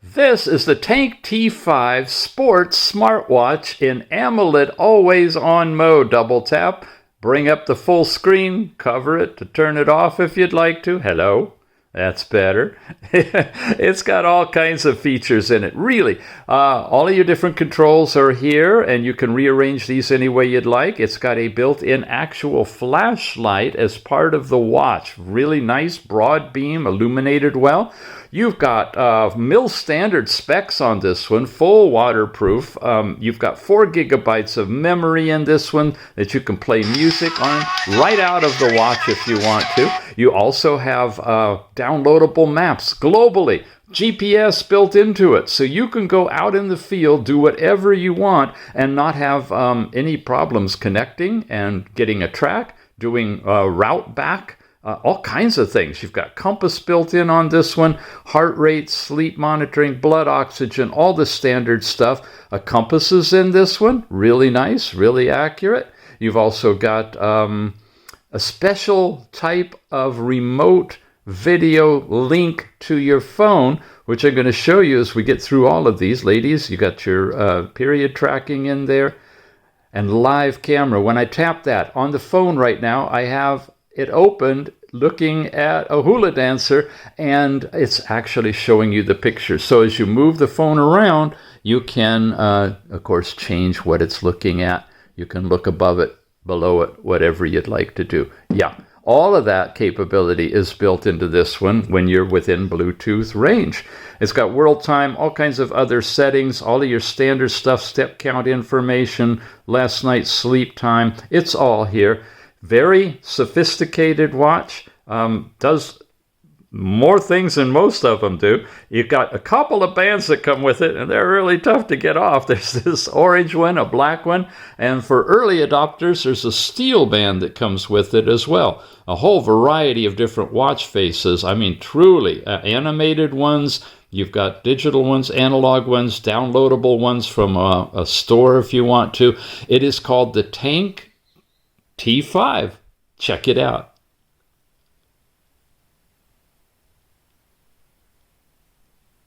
This is the Tank T5 Sports Smartwatch in AMOLED Always On mode. Double tap, bring up the full screen, cover it to turn it off if you'd like to. Hello. That's better. It's got all kinds of features in it. Really, all of your different controls are here, and you can rearrange these any way you'd like. It's got a built-in actual flashlight as part of the watch. Really nice, broad beam, illuminated well. You've got mil-standard specs on this one, full waterproof. You've got 4 gigabytes of memory in this one that you can play music on right out of the watch if you want to. You also have downloadable maps globally, GPS built into it, so you can go out in the field, do whatever you want, and not have any problems connecting and getting a track, doing route back. All kinds of things. You've got compass built in on this one, heart rate, sleep monitoring, blood oxygen, all the standard stuff. A compass is in this one, really nice, really accurate. You've also got a special type of remote video link to your phone, which I'm going to show you as we get through all of these. Ladies, you got your period tracking in there and live camera. When I tap that on the phone right now, I have it opened looking at a hula dancer, and it's actually showing you the picture. So as you move the phone around, you can, of course, change what it's looking at. You can look above it, below it, whatever you'd like to do. Yeah, all of that capability is built into this one when you're within Bluetooth range. It's got world time, all kinds of other settings, all of your standard stuff, step count information, last night's sleep time. It's all here. Very sophisticated watch, does more things than most of them do. You've got a couple of bands that come with it, and they're really tough to get off. There's this orange one, a black one, and for early adopters, there's a steel band that comes with it as well. A whole variety of different watch faces. I mean, truly, animated ones. You've got digital ones, analog ones, downloadable ones from a store if you want to. It is called the Tank T5. Check it out.